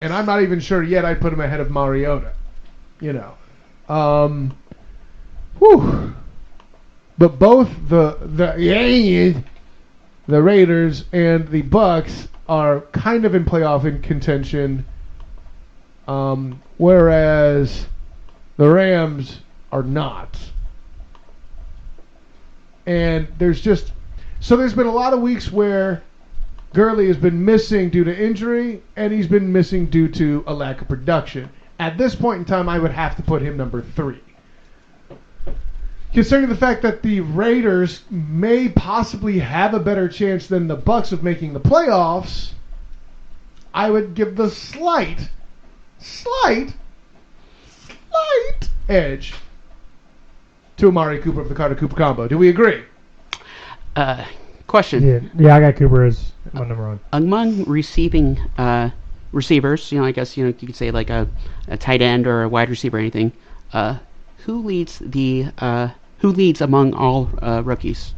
And I'm not even sure yet I'd put him ahead of Mariota. Whew. But both the Raiders and the Bucs are kind of in playoff in contention, whereas the Rams are not. And there's been a lot of weeks where Gurley has been missing due to injury, and he's been missing due to a lack of production. At this point in time, I would have to put him number 3. Considering the fact that the Raiders may possibly have a better chance than the Bucs of making the playoffs, I would give the slight edge to Amari Cooper of the Carter Cooper combo. Do we agree? Question. Yeah, I got Cooper as my number 1. Among receiving receivers, I guess you could say like a tight end or a wide receiver or anything. Who leads among all rookies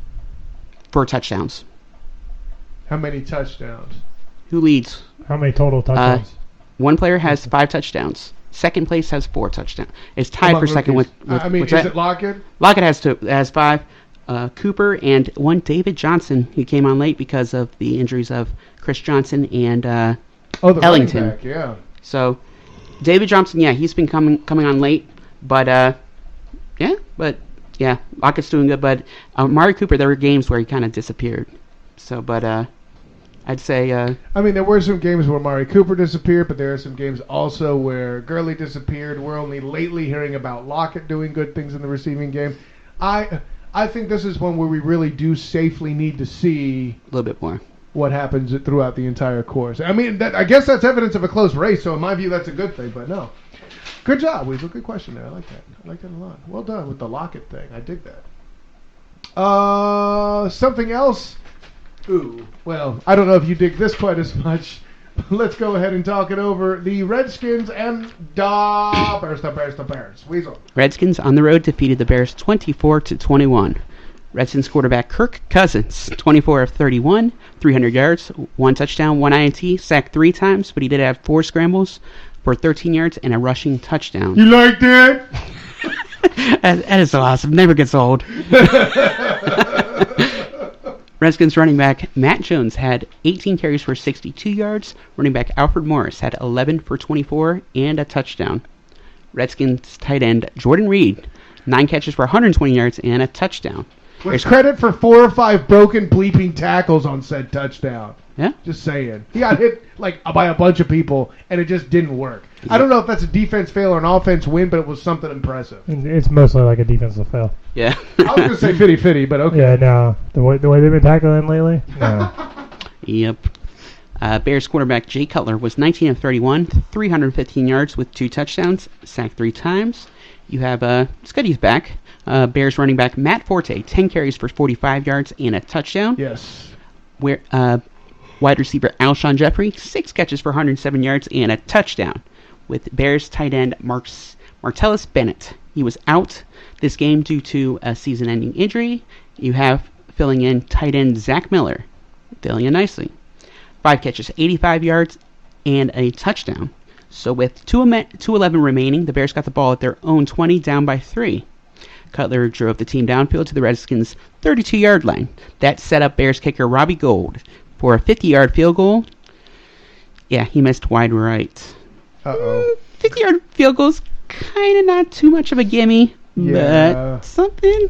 for touchdowns? How many touchdowns? Who leads? How many total touchdowns? One player has 5 touchdowns. Second place has 4 touchdowns. It's tied for second with is it Lockett? Lockett has 5. Cooper and one David Johnson, who came on late because of the injuries of Chris Johnson and the Ellington. Back, yeah. So David Johnson, he's been coming on late, but Lockett's doing good. But Amari Cooper, there were games where he kind of disappeared. So, but I'd say. There were some games where Amari Cooper disappeared, but there are some games also where Gurley disappeared. We're only lately hearing about Lockett doing good things in the receiving game. I think this is one where we really do safely need to see a little bit more what happens throughout the entire course. I guess that's evidence of a close race, so in my view that's a good thing, but no. Good job, Weasel. Good question there. I like that. I like that a lot. Well done with the Lockett thing. I dig that. Something else? Ooh, well, I don't know if you dig this quite as much. Let's go ahead and talk it over. The Redskins and the Bears. Weasel. Redskins on the road defeated the Bears 24-21. Redskins quarterback Kirk Cousins, 24 of 31, 300 yards, 1 touchdown, 1 INT, sacked 3 times, but he did have 4 scrambles for 13 yards and a rushing touchdown. You like that? That is so awesome. Never gets old. Redskins running back Matt Jones had 18 carries for 62 yards. Running back Alfred Morris had 11 for 24 and a touchdown. Redskins tight end Jordan Reed, 9 catches for 120 yards and a touchdown. With credit for 4 or 5 broken bleeping tackles on said touchdown. Yeah? Just saying. He got hit by a bunch of people, and it just didn't work. I don't know if that's a defense fail or an offense win, but it was something impressive. It's mostly like a defensive fail. Yeah. I was going to say fitty, but okay. Yeah, no. The way they've been tackling lately? No. Yep. Bears quarterback Jay Cutler was 19 of 31, 315 yards with 2 touchdowns, sacked 3 times. You have Scuddy's back. Bears running back Matt Forte, 10 carries for 45 yards and a touchdown. Yes. Wide receiver Alshon Jeffrey, 6 catches for 107 yards and a touchdown. With Bears tight end Martellus Bennett. He was out this game due to a season-ending injury. You have filling in tight end Zach Miller, filling in nicely. 5 catches, 85 yards, and a touchdown. So with 2:11 remaining, the Bears got the ball at their own 20, down by 3. Cutler drove the team downfield to the Redskins' 32-yard line. That set up Bears kicker Robbie Gould for a 50-yard field goal. Yeah, he missed wide right. 50-yard field goal's kind of not too much of a gimme, but something.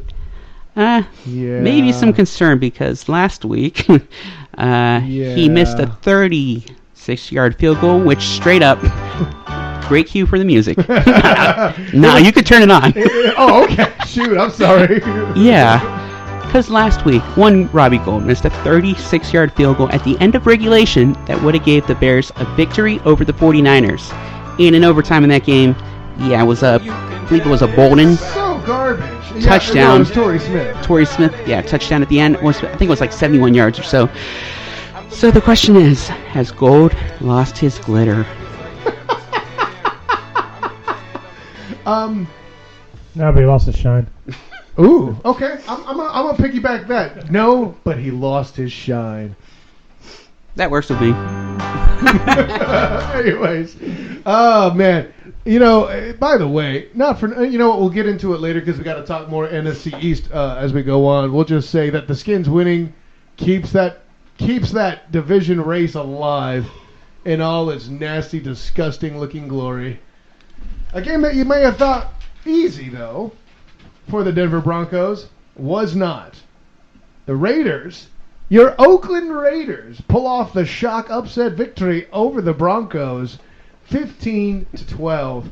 Maybe some concern because last week he missed a 36-yard field goal, which straight up, great cue for the music. No, you could turn it on. Oh, okay. Shoot, I'm sorry. Yeah. Because last week, one Robbie Gould missed a 36-yard field goal at the end of regulation that would have gave the Bears a victory over the 49ers. And in overtime in that game, I believe it was a Bolden. So garbage. Touchdown. Yeah, it was Torrey Smith. Torrey Smith, touchdown at the end. I think it was like 71 yards or so. So the question is, has Gould lost his glitter? No, but he lost his shine. Ooh, okay. I'm gonna piggyback that. No, but he lost his shine. That works with me. Anyways, oh man, by the way, not for you know what, we'll get into it later because we got to talk more NFC East as we go on. We'll just say that the Skins winning keeps that division race alive in all its nasty, disgusting looking glory. A game that you may have thought easy though for the Denver Broncos was not. The Raiders, your Oakland Raiders, pull off the shock upset victory over the Broncos, 15-12.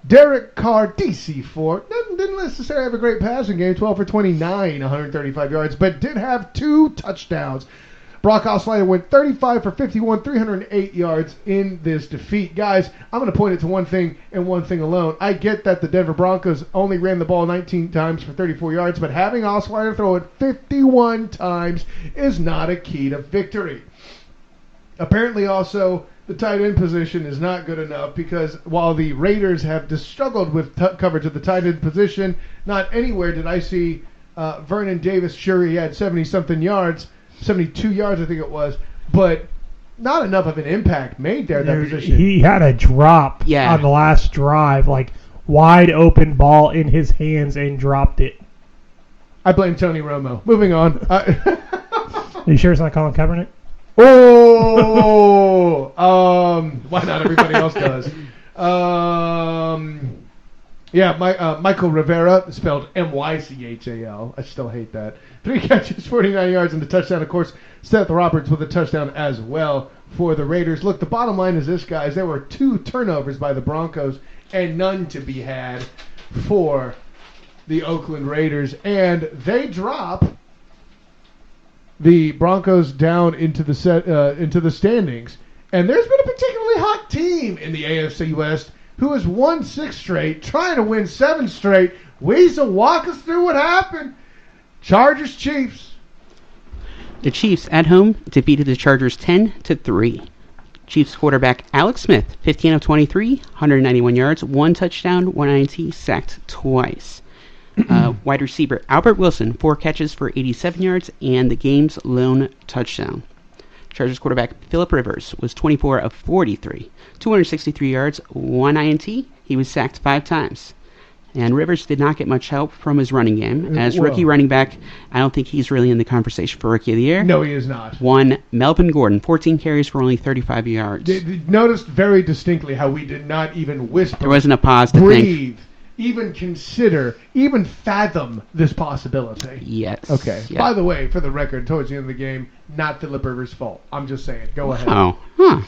Derek Carr, DC4, didn't necessarily have a great passing game, 12 for 29, 135 yards, but did have 2 touchdowns. Brock Osweiler went 35 for 51, 308 yards in this defeat. Guys, I'm going to point it to one thing and one thing alone. I get that the Denver Broncos only ran the ball 19 times for 34 yards, but having Osweiler throw it 51 times is not a key to victory. Apparently also, the tight end position is not good enough because while the Raiders have struggled with coverage of the tight end position, not anywhere did I see Vernon Davis. Sure, he had 70-something yards, 72 yards I think it was, but not enough of an impact made there at that position. He had a drop on the last drive, like wide open ball in his hands and dropped it. I blame Tony Romo. Moving on. Are you sure it's not Colin Kaepernick? Oh, why not? Everybody else does. Michael Rivera, spelled M-Y-C-H-A-L. I still hate that. 3 catches, 49 yards, and the touchdown. Of course, Seth Roberts with a touchdown as well for the Raiders. Look, the bottom line is this, guys. There were 2 turnovers by the Broncos and none to be had for the Oakland Raiders. And they drop the Broncos down into the standings. And there's been a particularly hot team in the AFC West who has won 6 straight, trying to win 7 straight. Weasel, walk us through what happened. Chargers, Chiefs. The Chiefs at home defeated the Chargers 10-3. Chiefs quarterback Alex Smith, 15 of 23, 191 yards, 1 touchdown, 190, sacked twice. Wide receiver Albert Wilson, 4 catches for 87 yards, and the game's lone touchdown. Chargers quarterback Phillip Rivers was 24 of 43, 263 yards, 1 INT. He was sacked 5 times. And Rivers did not get much help from his running game. As rookie running back, I don't think he's really in the conversation for Rookie of the Year. No, he is not. One, Melvin Gordon, 14 carries for only 35 yards. Noticed very distinctly how we did not even whisper. There wasn't a pause to breathe, even consider, even fathom this possibility. Yes. Okay. Yeah. By the way, for the record, towards the end of the game, not Phillip Rivers' fault. I'm just saying. Go ahead. Oh. Huh.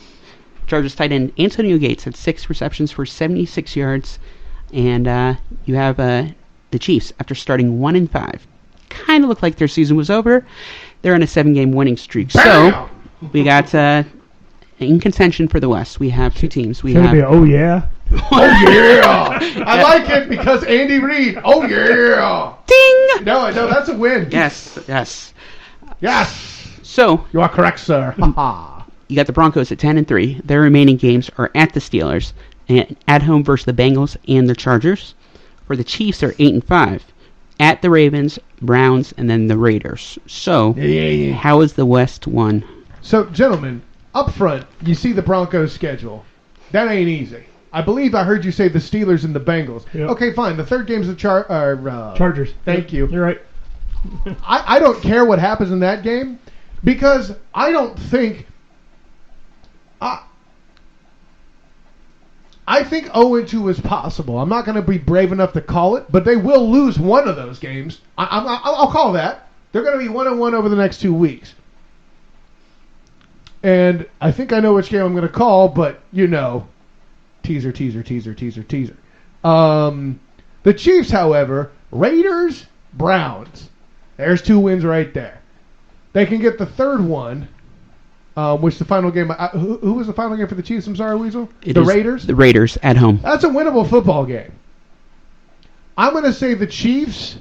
Chargers tight end Antonio Gates had 6 receptions for 76 yards. And you have the Chiefs, after starting 1-5, kind of looked like their season was over. They're on a 7-game winning streak. Bam! So we got in contention for the West. We have 2 teams. Oh yeah. Oh yeah! I like it because Andy Reid. Oh yeah! Ding! No, that's a win. Yes. So You are correct, sir. you got the Broncos at 10-3. Their remaining games are at the Steelers, and at home versus the Bengals and the Chargers. For the Chiefs, they're 8-5. At the Ravens, Browns, and then the Raiders. So, how is the West won? So, gentlemen, up front, you see the Broncos' schedule. That ain't easy. I believe I heard you say the Steelers and the Bengals. Yep. Okay, fine. The third game's the Chargers. Thank you. You're right. I don't care what happens in that game because I don't think... I think 0-2 is possible. I'm not going to be brave enough to call it, but they will lose one of those games. I'll call that. They're going to be 1-1 over the next 2 weeks. And I think I know which game I'm going to call, but teaser. The Chiefs, however, Raiders, Browns. There's 2 wins right there. They can get the third one. Which the final game... who was the final game for the Chiefs? I'm sorry, Weasel? Raiders? The Raiders at home. That's a winnable football game. I'm going to say the Chiefs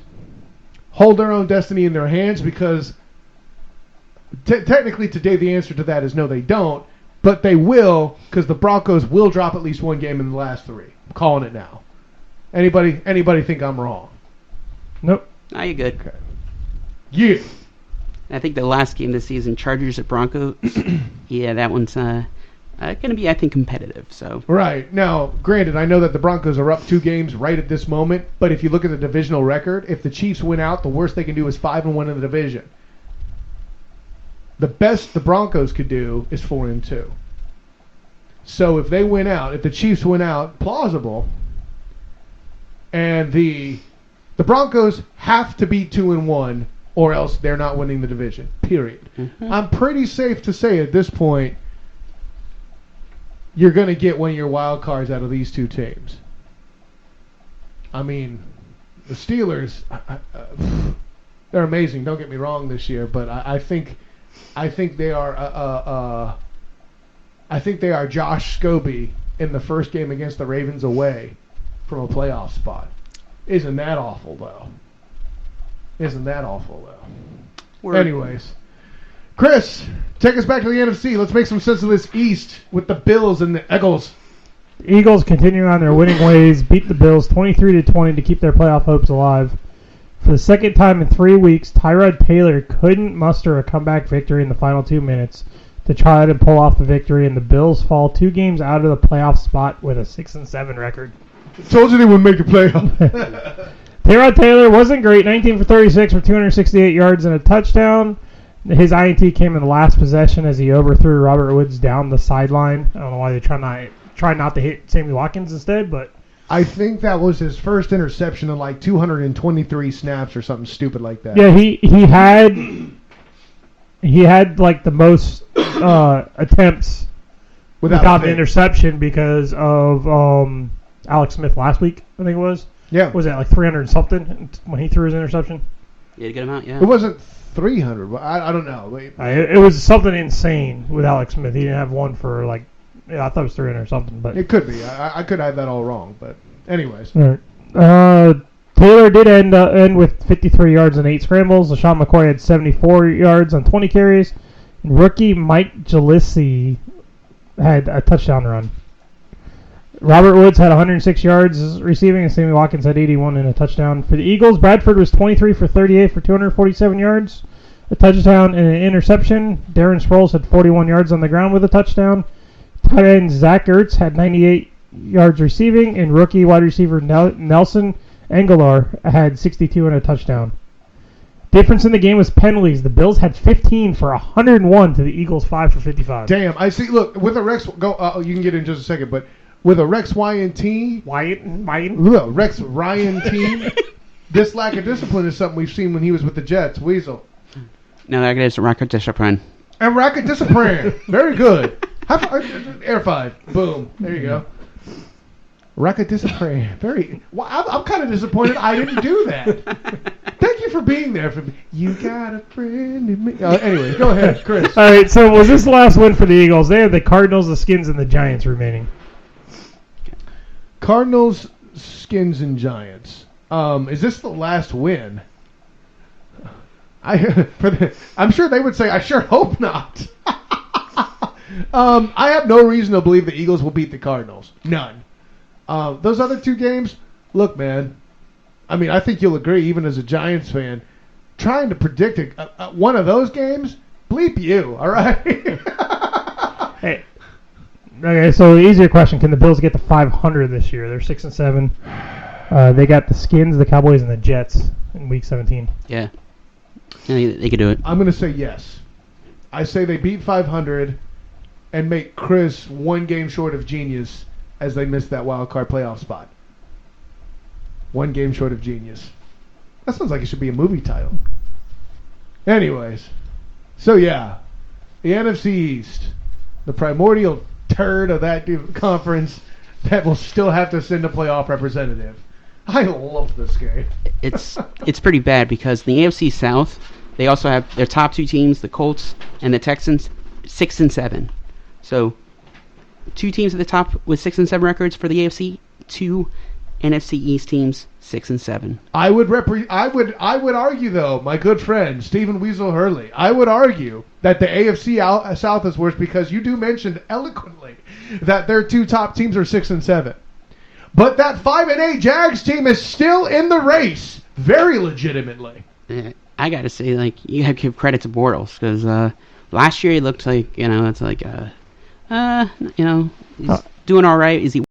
hold their own destiny in their hands because technically today the answer to that is no, they don't. But they will because the Broncos will drop at least 1 game in the last 3. I'm calling it now. Anybody think I'm wrong? Nope. Are you good? Okay. Yeah. I think the last game this season, Chargers at Broncos, yeah, that one's going to be, I think, competitive. So right. Now, granted, I know that the Broncos are up 2 games right at this moment, but if you look at the divisional record, if the Chiefs win out, the worst they can do is 5-1 in the division. The best the Broncos could do is 4-2. So if they win out, if the Chiefs win out, plausible, and the Broncos have to beat 2-1, or else they're not winning the division. Period. Mm-hmm. I'm pretty safe to say at this point, you're going to get one of your wild cards out of these 2 teams. I mean, the Steelers, they're amazing. Don't get me wrong this year, but I think they are. I think they are Josh Scobie in the first game against the Ravens away from a playoff spot. Isn't that awful though? Anyways. Chris, take us back to the NFC. Let's make some sense of this East with the Bills and the Eagles. The Eagles continue on their winning ways, beat the Bills 23-20 to keep their playoff hopes alive. For the second time in 3 weeks, Tyrod Taylor couldn't muster a comeback victory in the final 2 minutes to try to pull off the victory, and the Bills fall 2 games out of the playoff spot with a 6-7 record. Told you they wouldn't make the playoff. Tyrod Taylor wasn't great, 19 for 36 for 268 yards and a touchdown. His INT came in the last possession as he overthrew Robert Woods down the sideline. I don't know why they try not to hit Sammy Watkins instead, but I think that was his first interception in like 223 snaps or something stupid like that. Yeah, he had like the most attempts without an interception because of Alex Smith last week, I think it was. Yeah. Was that like 300 and something when he threw his interception? Yeah, a good amount, yeah. It wasn't 300, but I don't know. It was something insane with Alex Smith. He didn't have one for like, I thought it was 300 or something. But it could be. I could have that all wrong, but anyways. All right. Taylor did end with 53 yards and 8 scrambles. LaShawn McCoy had 74 yards on 20 carries. And rookie Mike Gillislee had a touchdown run. Robert Woods had 106 yards receiving, and Sammy Watkins had 81 and a touchdown. For the Eagles, Bradford was 23 for 38 for 247 yards, a touchdown and an interception. Darren Sproles had 41 yards on the ground with a touchdown. Tight end Zach Ertz had 98 yards receiving, and rookie wide receiver Nelson Aguilar had 62 and a touchdown. Difference in the game was penalties. The Bills had 15 for 101 to the Eagles 5 for 55. Damn, I see. Look, with a Rex, you can get in just a second, but with a Rex Rex Ryan team, this lack of discipline is something we've seen when he was with the Jets. Weasel. No, that is record discipline. And record discipline. Very good. Air 5. Boom. There you go. Record discipline. Very. Well, I'm kind of disappointed I didn't do that. Thank you for being there for me. You got a friend in me. Anyway, go ahead, Chris. All right, so was this the last win for the Eagles? They have the Cardinals, the Skins, and the Giants remaining. Cardinals, Skins, and Giants. Is this the last win? I'm sure they would say, I sure hope not. I have no reason to believe the Eagles will beat the Cardinals. None. Those other 2 games, look, man. I mean, I think you'll agree, even as a Giants fan, trying to predict one of those games, bleep you, all right? Hey. Okay, so the easier question: can the Bills get to 500 this year? They're 6-7. They got the Skins, the Cowboys, and the Jets in Week 17. Yeah, they could do it. I'm going to say yes. I say they beat 500 and make Chris 1 game short of genius as they miss that wild card playoff spot. 1 game short of genius. That sounds like it should be a movie title. Anyways, so yeah, the NFC East, the primordial turd of that conference that will still have to send a playoff representative. I love this game. It's pretty bad because the AFC South, they also have their top 2 teams, the Colts and the Texans, 6-7. So 2 teams at the top with 6-7 records for the AFC, 2 NFC East teams 6-7. I would argue though, my good friend Stephen Weasel Hurley, I would argue that the AFC South is worse because you do mention eloquently that their 2 top teams are 6-7, but that 5-8 Jags team is still in the race, very legitimately. I gotta say, like, you have to give credit to Bortles because last year he looked like it's like a He's doing all right. Is he